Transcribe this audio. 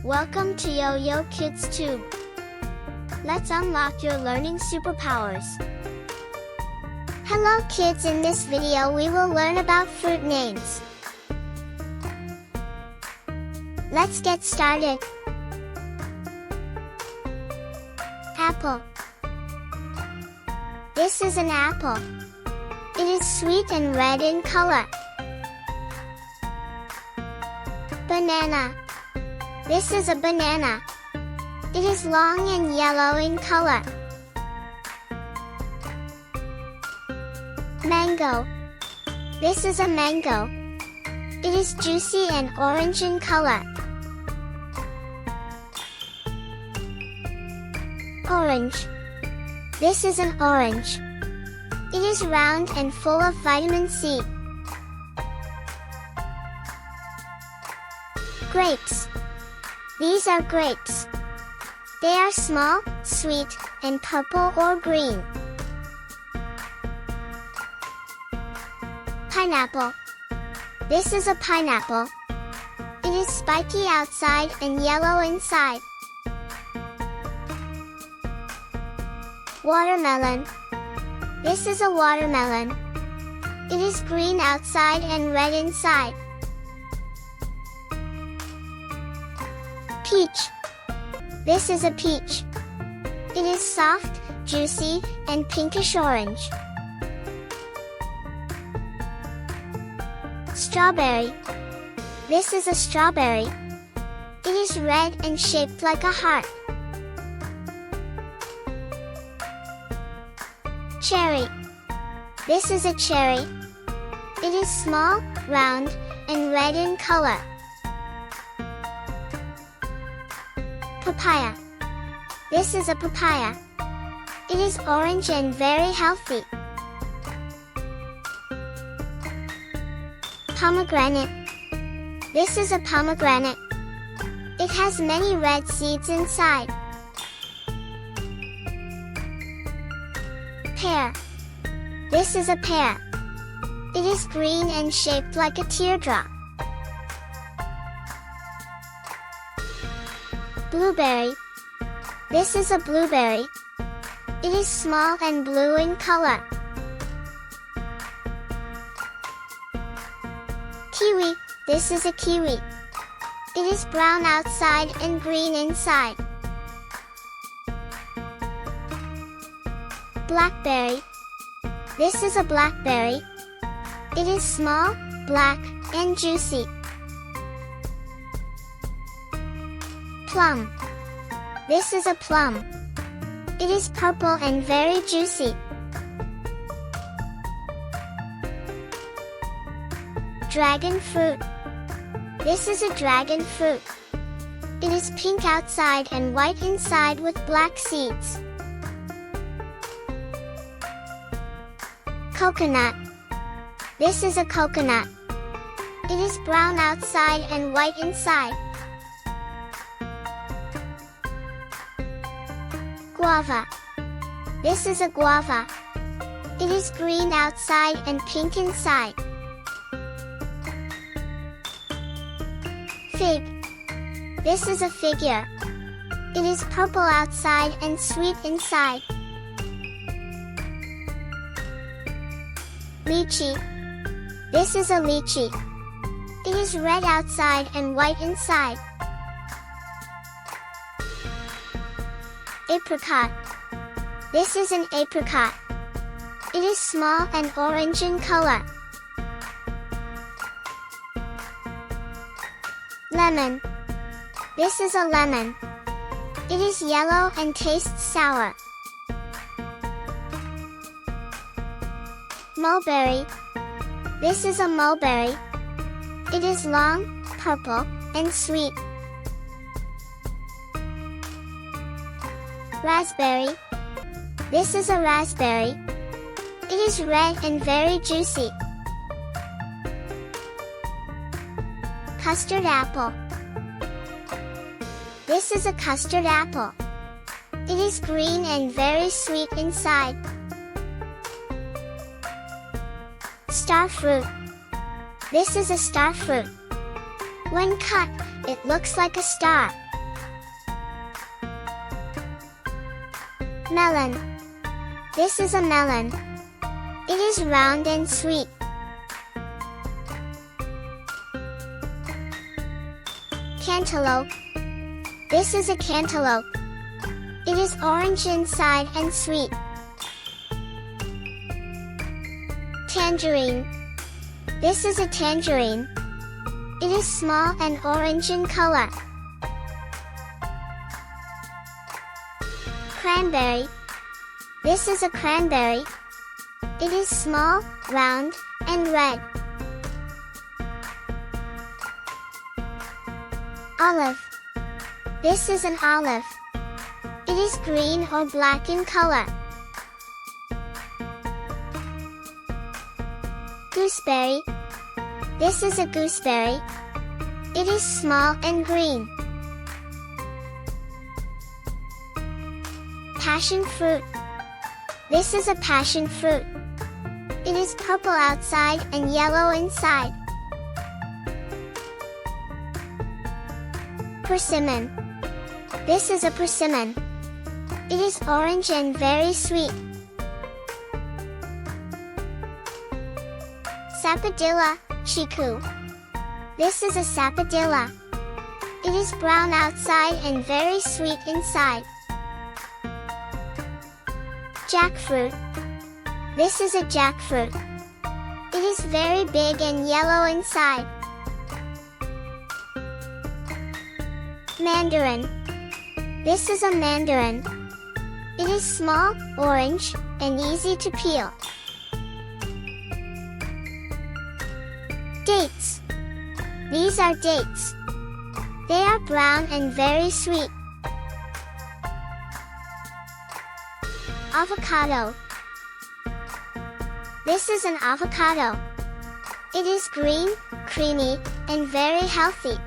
Welcome to Yo-Yo Kids Tube. Let's unlock your learning superpowers. Hello kids, in this video we will learn about fruit names. Let's get started. Apple. This is an apple. It is sweet and red in color. Banana. This is a banana. It is long and yellow in color. Mango. This is a mango. It is juicy and orange in color. Orange. This is an orange. It is round and full of vitamin C. Grapes. These are grapes. They are small, sweet, and purple or green. Pineapple. This is a pineapple. It is spiky outside and yellow inside. Watermelon. This is a watermelon. It is green outside and red inside. Peach. This is a peach. It is soft, juicy, and pinkish orange. Strawberry. This is a strawberry. It is red and shaped like a heart. Cherry. This is a cherry. It is small, round, and red in color. Papaya. This is a papaya. It is orange and very healthy. Pomegranate. This is a pomegranate. It has many red seeds inside. Pear. This is a pear. It is green and shaped like a teardrop. Blueberry. This is a blueberry. It is small and blue in color. Kiwi. This is a kiwi. It is brown outside and green inside. Blackberry. This is a blackberry. It is small, black, and juicy. Plum. This is a plum. It is purple and very juicy. Dragon fruit. This is a dragon fruit. It is pink outside and white inside with black seeds. Coconut. This is a coconut. It is brown outside and white inside. Guava. This is a guava. It is green outside and pink inside. Fig. This is a figure. It is purple outside and sweet inside. Lychee. This is a lychee. It is red outside and white inside. Apricot. This is an apricot. It is small and orange in color. Lemon. This is a lemon. It is yellow and tastes sour. Mulberry. This is a mulberry. It is long, purple, and sweet. Raspberry. This is a raspberry. It is red and very juicy. Custard apple. This is a custard apple. It is green and very sweet inside. Star fruit. This is a star fruit. When cut, it looks like a star. Melon. This is a melon. It is round and sweet. Cantaloupe. This is a cantaloupe. It is orange inside and sweet. Tangerine. This is a tangerine. It is small and orange in color. Cranberry. This is a cranberry. It is small, round, and red. Olive. This is an olive. It is green or black in color. Gooseberry. This is a gooseberry. It is small and green. Passion fruit. This is a passion fruit. It is purple outside and yellow inside. Persimmon. This is a persimmon. It is orange and very sweet. Sapodilla, chiku. This is a sapodilla. It is brown outside and very sweet inside. Jackfruit. This is a jackfruit. It is very big and yellow inside. Mandarin. This is a mandarin. It is small, orange, and easy to peel. Dates. These are dates. They are brown and very sweet. Avocado. This is an avocado. It is green, creamy, and very healthy.